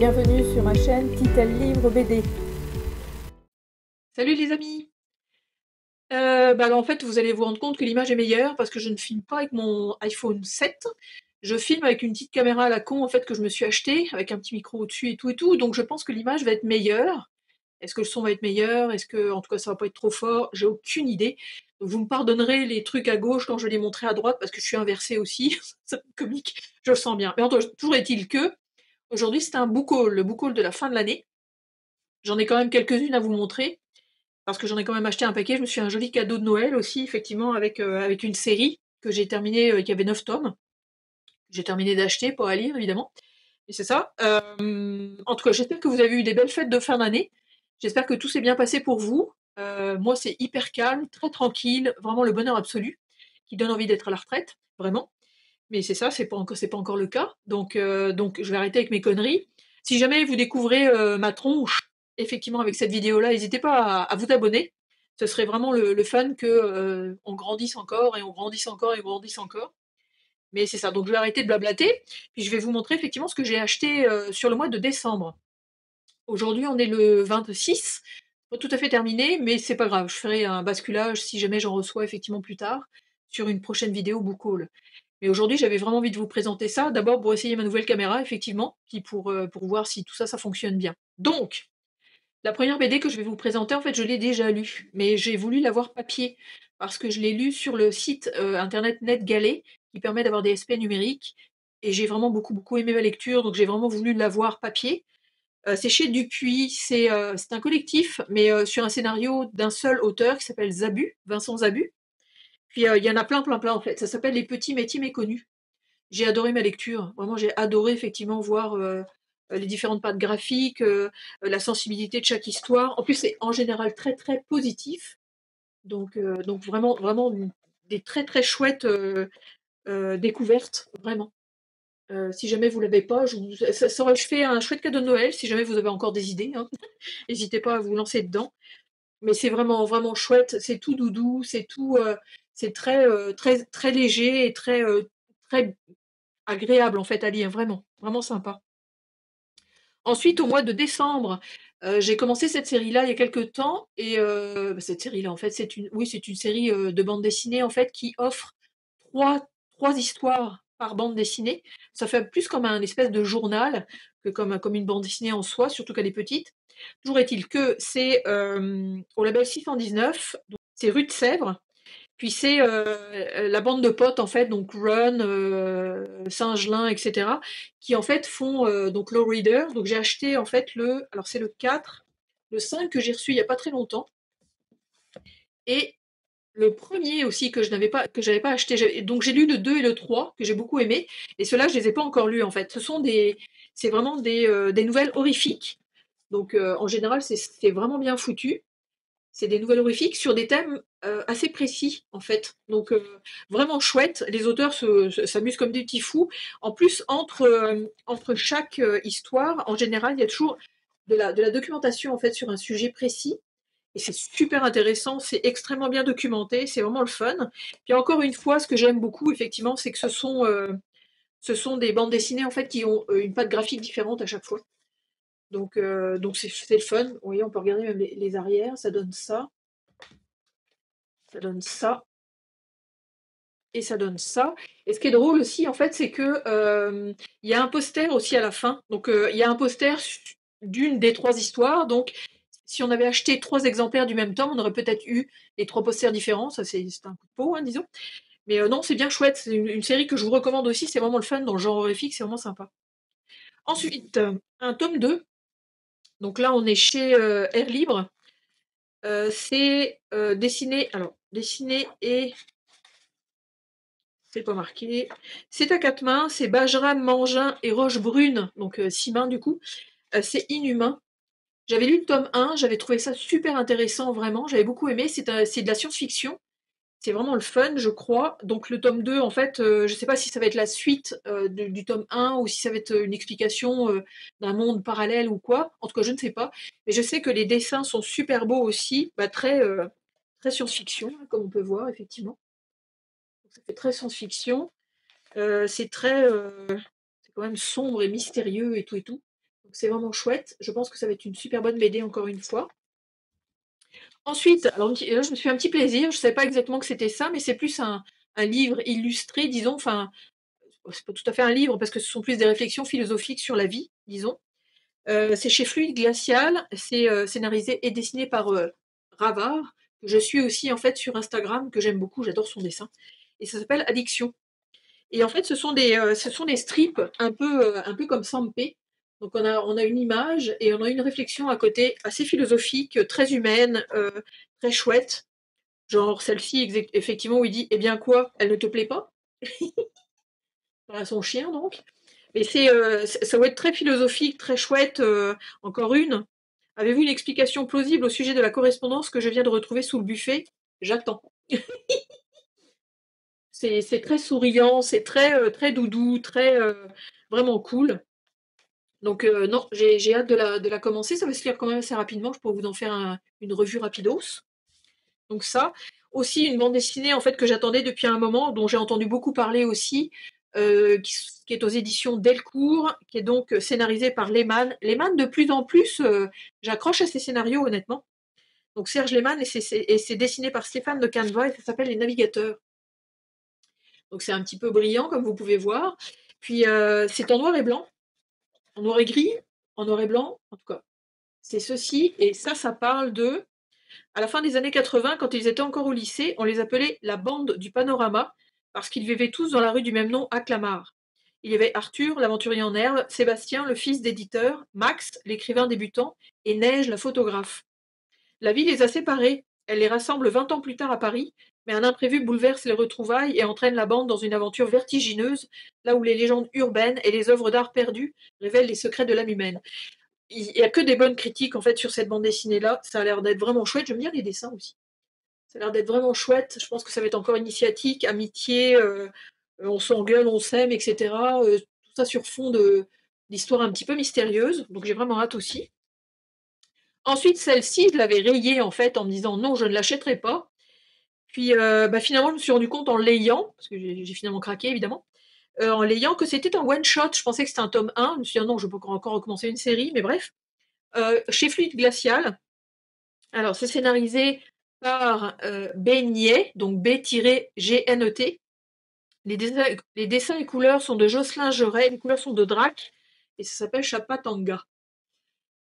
Bienvenue sur ma chaîne Titel Livre BD. Salut les amis! En fait, vous allez vous rendre compte que l'image est meilleure parce que je ne filme pas avec mon iPhone 7. Je filme avec une petite caméra à la con, en fait, que je me suis achetée, avec un petit micro au-dessus et tout, donc je pense que l'image va être meilleure. Est-ce que le son va être meilleur? Est-ce que, en tout cas, ça va pas être trop fort? J'ai aucune idée. Donc vous me pardonnerez les trucs à gauche quand je vais les montrer à droite parce que je suis inversée aussi. C'est comique, je le sens bien. Mais en tout cas, toujours est-il que, aujourd'hui, c'est un book haul, le book haul de la fin de l'année. J'en ai quand même quelques-unes à vous montrer. Parce que j'en ai quand même acheté un paquet, je me suis fait un joli cadeau de Noël aussi, effectivement, avec une série que j'ai terminée, qui avait 9 tomes. J'ai terminé d'acheter, pas à lire évidemment. Et c'est ça. En tout cas, j'espère que vous avez eu des belles fêtes de fin d'année. J'espère que tout s'est bien passé pour vous. Moi, c'est hyper calme, très tranquille, vraiment le bonheur absolu, qui donne envie d'être à la retraite, vraiment. Mais c'est ça, c'est pas encore le cas. Donc je vais arrêter avec mes conneries. Si jamais vous découvrez ma tronche, effectivement, avec cette vidéo-là, n'hésitez pas à vous abonner. Ce serait vraiment le fun que on grandisse encore et on grandisse encore et on grandisse encore. Mais c'est ça, donc je vais arrêter de blablater, puis je vais vous montrer effectivement ce que j'ai acheté sur le mois de décembre. Aujourd'hui, on est le 26, pas tout à fait terminé, mais c'est pas grave, je ferai un basculage si jamais j'en reçois effectivement plus tard sur une prochaine vidéo book haul. Mais aujourd'hui, j'avais vraiment envie de vous présenter ça, d'abord pour essayer ma nouvelle caméra, effectivement, puis pour voir si tout ça, ça fonctionne bien. Donc, la première BD que je vais vous présenter, en fait, je l'ai déjà lue, mais j'ai voulu l'avoir papier, parce que je l'ai lue sur le site internet NetGalley, qui permet d'avoir des SP numériques, et j'ai vraiment beaucoup, beaucoup aimé ma lecture, donc j'ai vraiment voulu l'avoir papier. C'est chez Dupuis, c'est un collectif, mais sur un scénario d'un seul auteur qui s'appelle Zabu, Vincent Zabu. Puis il y en a plein, plein, plein en fait. Ça s'appelle Les petits métiers méconnus. J'ai adoré ma lecture. Vraiment, j'ai adoré effectivement voir les différentes pattes graphiques, la sensibilité de chaque histoire. En plus, c'est en général très, très positif. Donc vraiment, vraiment des très, très chouettes découvertes, vraiment. Si jamais vous l'avez pas, je fais un chouette cadeau de Noël. Si jamais vous avez encore des idées, hein. N'hésitez pas à vous lancer dedans. Mais c'est vraiment, vraiment chouette. C'est tout doudou, c'est très, très, très léger et très, très agréable en fait à lire, vraiment, vraiment sympa. Ensuite, au mois de décembre, j'ai commencé cette série-là il y a quelque temps et cette série-là en fait, c'est une série, de bande dessinée en fait qui offre trois 3 histoires par bande dessinée. Ça fait plus comme un espèce de journal que comme une bande dessinée en soi, surtout qu'elle est petite. Toujours est-il que c'est, au label 619, donc c'est Rue de Sèvres. Puis c'est la bande de potes en fait, donc Ron, Singelin, etc., qui en fait font donc Low Reader. Donc j'ai acheté en fait alors c'est le 4, le 5 que j'ai reçu il n'y a pas très longtemps, et le premier aussi que j'avais pas acheté. Donc j'ai lu le 2 et le 3 que j'ai beaucoup aimé, et ceux-là je les ai pas encore lus en fait. C'est vraiment des nouvelles horrifiques. Donc en général c'est vraiment bien foutu. C'est des nouvelles horrifiques sur des thèmes assez précis, en fait. Donc, vraiment chouette. Les auteurs s'amusent comme des petits fous. En plus, entre chaque histoire, en général, il y a toujours de la documentation, en fait, sur un sujet précis. Et c'est super intéressant, c'est extrêmement bien documenté, c'est vraiment le fun. Puis encore une fois, ce que j'aime beaucoup, effectivement, c'est que ce sont des bandes dessinées, en fait, qui ont une patte graphique différente à chaque fois. Donc c'est le fun. Vous voyez, on peut regarder même les arrières, ça donne ça. Ça donne ça et ça donne ça. Et ce qui est drôle aussi, en fait, c'est que il y a un poster aussi à la fin. Donc il y a un poster d'une des 3 histoires. Donc si on avait acheté 3 exemplaires du même tome, on aurait peut-être eu les 3 posters différents. Ça, c'est un coup de peau, hein, disons. Mais non, c'est bien chouette. C'est une série que je vous recommande aussi. C'est vraiment le fun dans le genre horrifique. C'est vraiment sympa. Ensuite, un tome 2. Donc là, on est chez Air Libre. C'est dessiné et c'est pas marqué. C'est à 4 mains, c'est Bajram, Mangin et Rochebrune, donc 6 mains du coup. C'est Inhumain. J'avais lu le tome 1, j'avais trouvé ça super intéressant, vraiment, j'avais beaucoup aimé. C'est de la science-fiction, c'est vraiment le fun, je crois. Donc le tome 2, en fait, je sais pas si ça va être la suite du tome 1 ou si ça va être une explication d'un monde parallèle ou quoi. En tout cas, je ne sais pas. Mais je sais que les dessins sont super beaux aussi, très, très science-fiction, hein, comme on peut voir, effectivement. Donc, ça fait très science-fiction. C'est très, c'est quand même sombre et mystérieux et tout et tout. Donc c'est vraiment chouette. Je pense que ça va être une super bonne BD encore une fois. Ensuite, alors là, je me suis fait un petit plaisir. Je ne savais pas exactement que c'était ça, mais c'est plus un livre illustré, disons. Enfin, c'est pas tout à fait un livre parce que ce sont plus des réflexions philosophiques sur la vie, disons. C'est chez Fluide Glacial. C'est scénarisé et dessiné par Ravard, que je suis aussi en fait sur Instagram, que j'aime beaucoup. J'adore son dessin. Et ça s'appelle Addiction. Et en fait, ce sont des strips un peu comme Sampé. Donc on a une image et on a une réflexion à côté assez philosophique, très humaine, très chouette. Genre celle-ci, effectivement, où il dit: Eh bien quoi, elle ne te plaît pas? À son chien, donc. Mais ça va être très philosophique, très chouette. Encore une. Avez-vous une explication plausible au sujet de la correspondance que je viens de retrouver sous le buffet? J'attends. C'est très souriant, c'est très doudou, vraiment cool. Donc non, j'ai hâte de la commencer. Ça va se lire quand même assez rapidement. Je pourrais vous en faire une revue rapidos. Donc ça. Aussi une bande dessinée en fait que j'attendais depuis un moment, dont j'ai entendu beaucoup parler aussi, qui est aux éditions Delcourt, qui est donc scénarisée par Lehmann. Lehmann, de plus en plus, j'accroche à ses scénarios honnêtement. Donc Serge Lehmann, et c'est dessiné par Stéphane de Caneva, et ça s'appelle Les Navigateurs. Donc c'est un petit peu brillant comme vous pouvez voir. Puis c'est en noir et blanc, en noir et gris, en noir et blanc, en tout cas. C'est ceci, et ça parle de... À la fin des années 80, quand ils étaient encore au lycée, on les appelait la bande du panorama, parce qu'ils vivaient tous dans la rue du même nom à Clamart. Il y avait Arthur, l'aventurier en herbe, Sébastien, le fils d'éditeur, Max, l'écrivain débutant, et Neige, la photographe. La vie les a séparés. Elle les rassemble 20 ans plus tard à Paris, mais un imprévu bouleverse les retrouvailles et entraîne la bande dans une aventure vertigineuse, là où les légendes urbaines et les œuvres d'art perdues révèlent les secrets de l'âme humaine. Il n'y a que des bonnes critiques en fait sur cette bande dessinée-là. Ça a l'air d'être vraiment chouette. J'aime bien les dessins aussi. Ça a l'air d'être vraiment chouette. Je pense que ça va être encore initiatique, amitié, on s'engueule, on s'aime, etc. Tout ça sur fond d'histoire un petit peu mystérieuse. Donc j'ai vraiment hâte aussi. Ensuite, celle-ci, je l'avais rayée en fait en me disant non, je ne l'achèterai pas. Puis finalement, je me suis rendu compte en l'ayant, parce que j'ai finalement craqué évidemment, en l'ayant que c'était un one-shot. Je pensais que c'était un tome 1. Je me suis dit non, je peux encore recommencer une série, mais bref. Chez Fluide Glacial. Alors, c'est scénarisé par Beignet, donc B-GNET. Les dessins et couleurs sont de Jocelyn Geray, les couleurs sont de Drac, et ça s'appelle Chapatanga.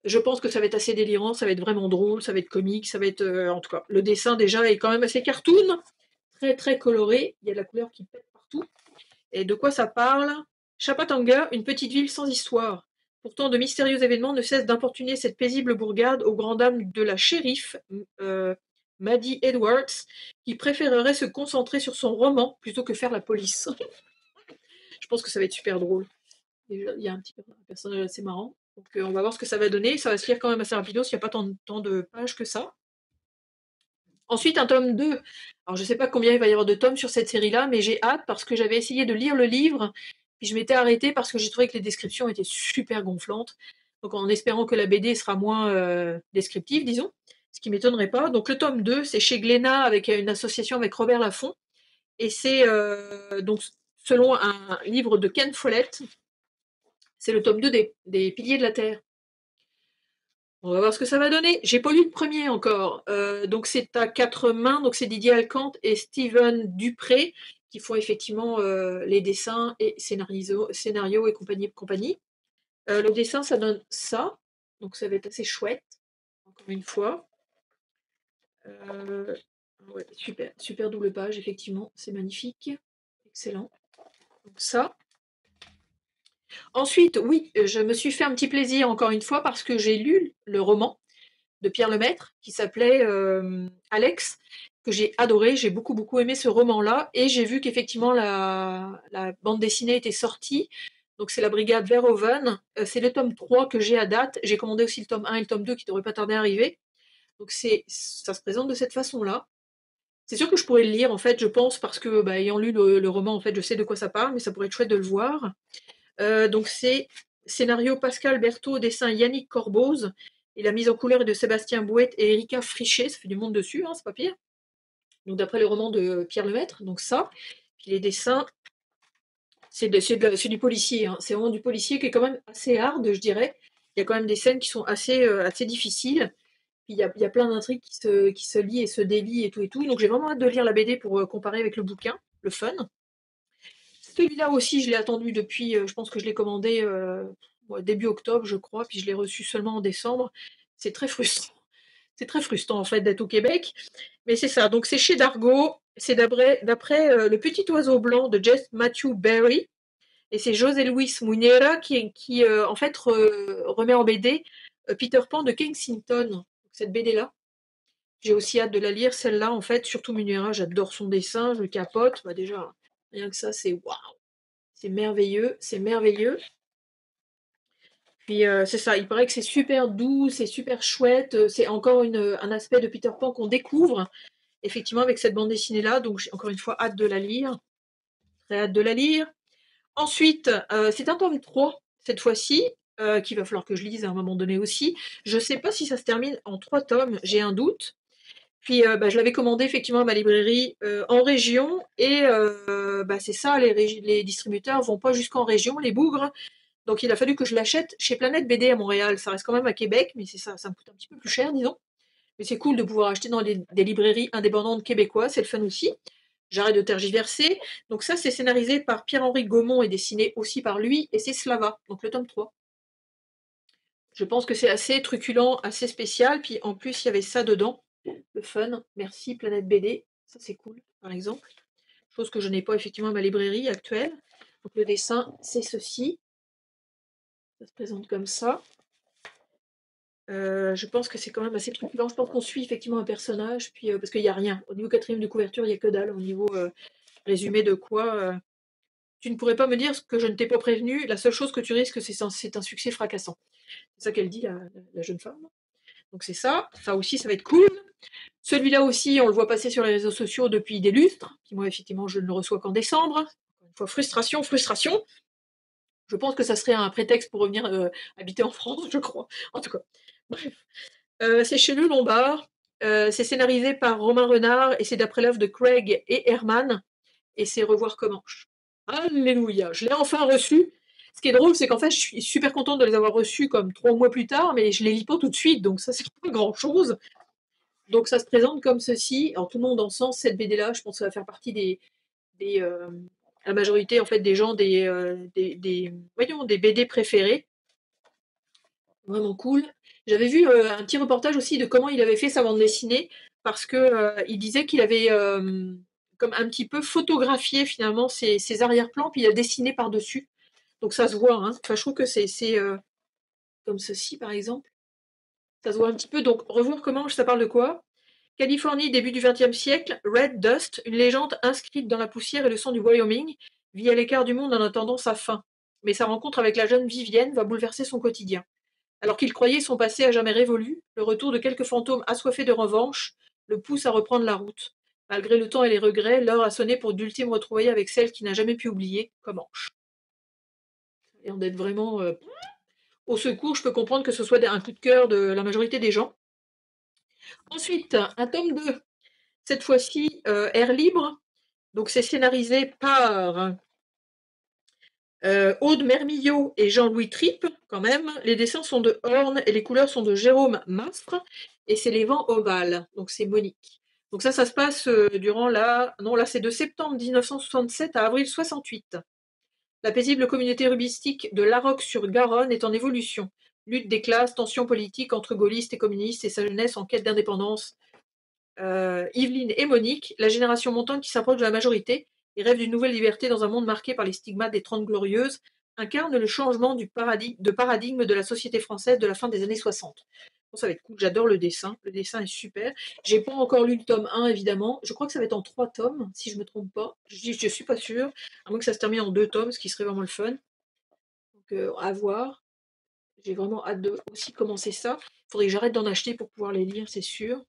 Je pense que ça va être assez délirant, ça va être vraiment drôle, ça va être comique, ça va être... en tout cas, le dessin déjà est quand même assez cartoon, très très coloré, il y a de la couleur qui pète partout. Et de quoi ça parle? Chapatanga, une petite ville sans histoire. Pourtant, de mystérieux événements ne cessent d'importuner cette paisible bourgade aux grandes dames de la shérif, Maddie Edwards, qui préférerait se concentrer sur son roman plutôt que faire la police. Je pense que ça va être super drôle. Il y a un personnage assez marrant. Donc on va voir ce que ça va donner. Ça va se lire quand même assez rapidement, s'il n'y a pas tant de pages que ça. Ensuite, un tome 2. Alors, je ne sais pas combien il va y avoir de tomes sur cette série-là, mais j'ai hâte parce que j'avais essayé de lire le livre, puis je m'étais arrêtée parce que j'ai trouvé que les descriptions étaient super gonflantes. Donc, en espérant que la BD sera moins descriptive, disons, ce qui ne m'étonnerait pas. Donc, le tome 2, c'est chez Glénat, avec une association avec Robert Laffont. Et c'est donc, selon un livre de Ken Follett, c'est le tome 2 des Piliers de la Terre. On va voir ce que ça va donner. J'ai pas lu le premier encore. Donc c'est à 4 mains. Donc c'est Didier Alcante et Steven Dupré qui font effectivement les dessins et scénario et compagnie. Le dessin, ça donne ça. Donc ça va être assez chouette. Encore une fois. Ouais, super double page, effectivement. C'est magnifique. Excellent. Donc ça. Ensuite, oui, je me suis fait un petit plaisir encore une fois parce que j'ai lu le roman de Pierre Lemaître qui s'appelait Alex, que j'ai adoré. J'ai beaucoup aimé ce roman-là. Et j'ai vu qu'effectivement la bande dessinée était sortie. Donc c'est la Brigade Verhoeven. C'est le tome 3 que j'ai à date. J'ai commandé aussi le tome 1 et le tome 2 qui ne devraient pas tarder à arriver. Donc ça se présente de cette façon-là. C'est sûr que je pourrais le lire, en fait, je pense, parce que, ayant lu le roman, en fait, je sais de quoi ça parle, mais ça pourrait être chouette de le voir. Donc c'est scénario Pascal Berthaud, dessin Yannick Corboz, et la mise en couleur est de Sébastien Bouette et Erika Frichet. Ça fait du monde dessus, hein, c'est pas pire. Donc d'après le roman de Pierre Lemaître, donc ça. Puis les dessins, c'est du policier, hein. C'est vraiment du policier qui est quand même assez hard, je dirais. il y a quand même des scènes qui sont assez difficiles. Puis il y a plein d'intrigues qui se lient et se délient et tout et tout. Donc j'ai vraiment hâte de lire la BD pour comparer avec le bouquin, le fun. Celui-là aussi, je l'ai attendu depuis, je pense que je l'ai commandé début octobre, je crois, puis je l'ai reçu seulement en décembre. C'est très frustrant. C'est très frustrant en fait d'être au Québec. Mais c'est ça. Donc c'est chez Dargaud. C'est d'après Le Petit Oiseau Blanc de Jess Matthew Berry. Et c'est José Luis Munera qui en fait remet en BD Peter Pan de Kensington. Cette BD-là. J'ai aussi hâte de la lire, celle-là, en fait, surtout Munera, j'adore son dessin, je capote. Bah déjà, rien que ça, c'est waouh, c'est merveilleux, c'est merveilleux. Puis c'est ça, il paraît que c'est super doux, c'est super chouette, c'est encore un aspect de Peter Pan qu'on découvre, effectivement, avec cette bande dessinée-là, donc j'ai encore une fois hâte de la lire, très hâte de la lire. Ensuite, c'est un tome 3, cette fois-ci, qu'il va falloir que je lise à un moment donné aussi. Je sais pas si ça se termine en 3 tomes, j'ai un doute. Puis je l'avais commandé effectivement à ma librairie en région et c'est ça, les distributeurs vont pas jusqu'en région, les bougres. Donc il a fallu que je l'achète chez Planète BD à Montréal. Ça reste quand même à Québec, mais c'est ça me coûte un petit peu plus cher, disons. Mais c'est cool de pouvoir acheter dans des librairies indépendantes québécoises, c'est le fun aussi. J'arrête de tergiverser. Donc ça, c'est scénarisé par Pierre-Henri Gaumont et dessiné aussi par lui, et c'est Slava, donc le tome 3. Je pense que c'est assez truculent, assez spécial, puis en plus il y avait ça dedans. Le fun, merci Planète BD, ça c'est cool par exemple. Chose que je n'ai pas effectivement à ma librairie actuelle. Donc le dessin, c'est ceci. Ça se présente comme ça. Je pense que c'est quand même assez truculent. Je pense qu'on suit effectivement un personnage, puis parce qu'il n'y a rien. Au niveau 4e de couverture, il n'y a que dalle. Au niveau résumé de quoi, tu ne pourrais pas me dire que je ne t'ai pas prévenu. La seule chose que tu risques, c'est un succès fracassant. C'est ça qu'elle dit, la jeune femme. Donc c'est ça. Ça aussi, ça va être cool. Celui-là aussi, on le voit passer sur les réseaux sociaux depuis des lustres. Puis moi, effectivement, je ne le reçois qu'en décembre. Encore une fois, frustration, frustration. Je pense que ça serait un prétexte pour revenir habiter en France, je crois. En tout cas, bref. C'est chez Le Lombard. C'est scénarisé par Romain Renard et c'est d'après l'œuvre de Craig et Herman. Et c'est Revoir Comanche. Alléluia, je l'ai enfin reçu. Ce qui est drôle, c'est qu'en fait, je suis super contente de les avoir reçus comme 3 mois plus tard, mais je les lis pas tout de suite, donc ça, c'est pas grand-chose. Donc ça se présente comme ceci. Alors tout le monde en sens cette BD-là, je pense que ça va faire partie la majorité en fait des gens voyons, des BD préférés. Vraiment cool. J'avais vu un petit reportage aussi de comment il avait fait sa bande dessinée, parce que il disait qu'il avait comme un petit peu photographié finalement ses arrière-plans, puis il a dessiné par-dessus. Donc ça se voit, hein. Enfin, je trouve que c'est comme ceci par exemple. Ça se voit un petit peu. Donc revoir comment ça parle de quoi? Californie, début du XXe siècle, Red Dust, une légende inscrite dans la poussière et le sang du Wyoming, vit à l'écart du monde en attendant sa fin. Mais sa rencontre avec la jeune Vivienne va bouleverser son quotidien. Alors qu'il croyait son passé à jamais révolu, le retour de quelques fantômes assoiffés de revanche le pousse à reprendre la route. Malgré le temps et les regrets, l'heure a sonné pour d'ultimes retrouvailles avec celle qui n'a jamais pu oublier, Comanche. Et on est vraiment au secours, je peux comprendre que ce soit un coup de cœur de la majorité des gens. Ensuite, un tome 2. Cette fois-ci, Air libre. Donc c'est scénarisé par Aude Mermillot et Jean-Louis Trippe, quand même. Les dessins sont de Horn et les couleurs sont de Jérôme Mastre. Et c'est Les Vents Ovales. Donc c'est Monique. Donc ça se passe durant Non, là c'est de septembre 1967 à avril 68. La paisible communauté rubistique de Laroque-sur-Garonne est en évolution. Lutte des classes, tensions politiques entre gaullistes et communistes et sa jeunesse en quête d'indépendance. Yveline et Monique, la génération montante qui s'approche de la majorité et rêve d'une nouvelle liberté dans un monde marqué par les stigmates des Trente Glorieuses, incarne le changement de paradigme de la société française de la fin des années 60. Bon, ça va être cool, j'adore le dessin est super. J'ai pas encore lu le tome 1 évidemment, je crois que ça va être en 3 tomes, si je me trompe pas, je suis pas sûre, à moins que ça se termine en 2 tomes, ce qui serait vraiment le fun. Donc à voir, j'ai vraiment hâte de aussi commencer ça. Il faudrait que j'arrête d'en acheter pour pouvoir les lire, c'est sûr.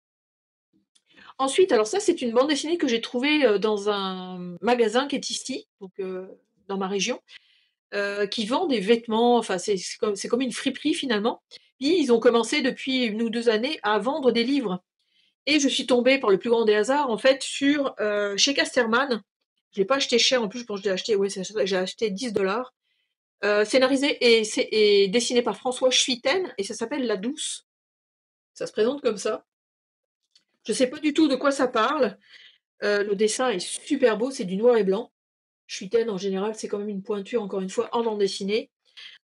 Ensuite, alors ça, c'est une bande dessinée que j'ai trouvée dans un magasin qui est ici, donc dans ma région, qui vend des vêtements, enfin c'est comme une friperie finalement. Puis ils ont commencé depuis 1 ou 2 années à vendre des livres. Et je suis tombée par le plus grand des hasards en fait sur chez Casterman. Je l'ai pas acheté cher en plus, je pense que j'ai acheté 10 $. scénarisé et dessiné par François Schwitten, et ça s'appelle La Douce. Ça se présente comme ça. Je sais pas du tout de quoi ça parle. Le dessin est super beau, c'est du noir et blanc. Schwitten, en général, c'est quand même une pointure, encore une fois, en bande dessinée.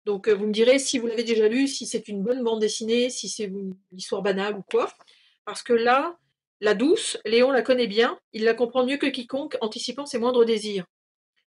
Donc vous me direz si vous l'avez déjà lu, si c'est une bonne bande dessinée, si c'est une histoire banale ou quoi. Parce que là, La Douce, Léon la connaît bien, il la comprend mieux que quiconque, anticipant ses moindres désirs.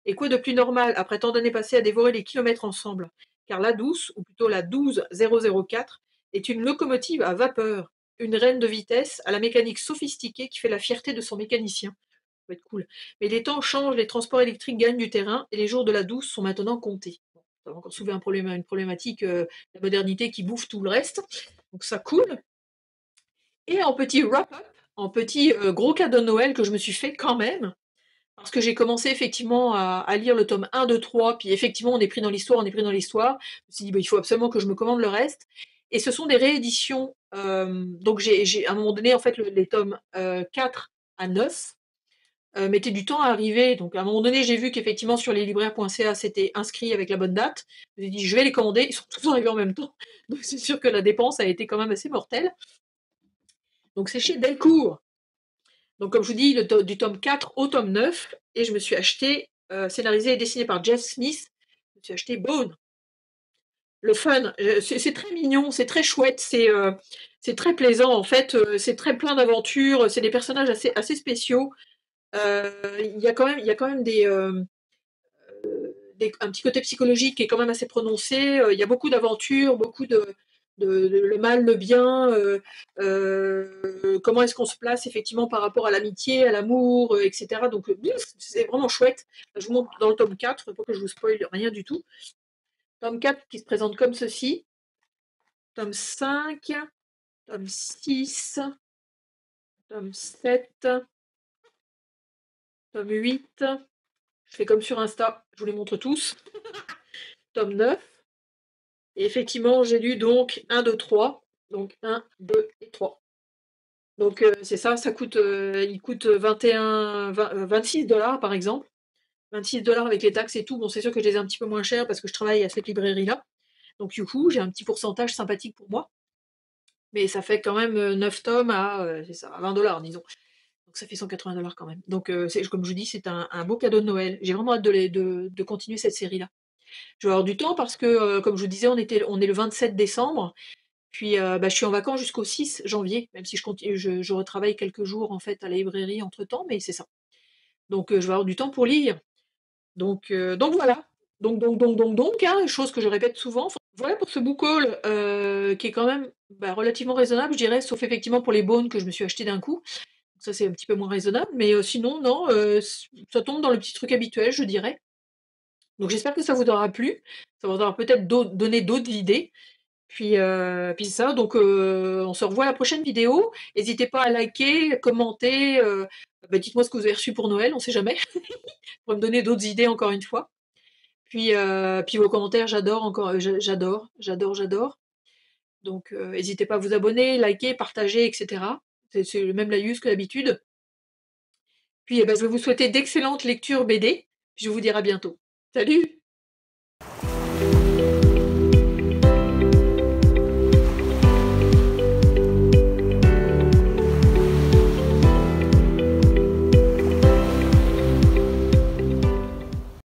Et quoi de plus normal, après tant d'années passées à dévorer les kilomètres ensemble? Car La Douce, ou plutôt la 12004, est une locomotive à vapeur, une reine de vitesse à la mécanique sophistiquée qui fait la fierté de son mécanicien. Ça va être cool. Mais les temps changent, les transports électriques gagnent du terrain, et les jours de La Douce sont maintenant comptés. Bon, ça va encore soulever une problématique, la modernité qui bouffe tout le reste. Donc ça coule. Et en petit wrap-up, en petit gros cadeau de Noël que je me suis fait quand même, parce que j'ai commencé effectivement à lire le tome 1, 2, 3, puis effectivement on est pris dans l'histoire, on est pris dans l'histoire. Je me suis dit, bah, il faut absolument que je me commande le reste. Et ce sont des rééditions. Donc j'ai à un moment donné, en fait, les tomes 4 à 9 mettaient du temps à arriver. Donc à un moment donné, j'ai vu qu'effectivement sur leslibraires.ca c'était inscrit avec la bonne date. Je me suis dit, je vais les commander, ils sont tous arrivés en même temps. Donc c'est sûr que la dépense a été quand même assez mortelle. Donc c'est chez Delcourt. Donc, comme je vous dis, du tome 4 au tome 9, et je me suis acheté, scénarisé et dessiné par Jeff Smith, je me suis acheté Bone. Le fun, c'est très mignon, c'est très chouette, c'est très plaisant en fait, c'est très plein d'aventures, c'est des personnages assez spéciaux. Il y a quand même un petit côté psychologique qui est quand même assez prononcé. Il y a beaucoup d'aventures, beaucoup de le mal, le bien. Comment est-ce qu'on se place effectivement par rapport à l'amitié, à l'amour, etc. Donc c'est vraiment chouette. Je vous montre dans le tome 4, pour que je vous spoil rien du tout. Tome 4 qui se présente comme ceci. Tome 5, tome 6, tome 7, tome 8. Je fais comme sur Insta, je vous les montre tous. Tome 9. Et effectivement, j'ai lu donc 1, 2, 3. Donc 1, 2 et 3. Donc c'est ça, il coûte 26 dollars par exemple. 26 dollars avec les taxes et tout. Bon, c'est sûr que je les ai un petit peu moins chers parce que je travaille à cette librairie-là. Donc du coup, j'ai un petit pourcentage sympathique pour moi. Mais ça fait quand même 9 tomes c'est ça, à 20 dollars, disons. Donc ça fait 180 dollars quand même. Donc comme je vous dis, c'est un beau cadeau de Noël. J'ai vraiment hâte de continuer cette série-là. Je vais avoir du temps parce que, comme je vous disais, on est le 27 décembre. Puis je suis en vacances jusqu'au 6 janvier, même si je retravaille quelques jours en fait à la librairie entre-temps, mais c'est ça. Donc je vais avoir du temps pour lire. Donc voilà. Donc, hein, chose que je répète souvent. Voilà pour ce book haul qui est quand même relativement raisonnable, je dirais, sauf effectivement pour les bones que je me suis acheté d'un coup. Ça c'est un petit peu moins raisonnable, mais sinon non, ça tombe dans le petit truc habituel, je dirais. Donc j'espère que ça vous aura plu. Ça vous aura peut-être donné d'autres idées. Puis c'est ça, donc on se revoit à la prochaine vidéo. N'hésitez pas à liker, commenter, dites-moi ce que vous avez reçu pour Noël, on sait jamais, pour me donner d'autres idées encore une fois. Puis vos commentaires, j'adore encore, j'adore. Donc n'hésitez pas à vous abonner, liker, partager, etc. C'est le même laïus que d'habitude. Puis je vais vous souhaiter d'excellentes lectures BD. Je vous dis à bientôt. Salut!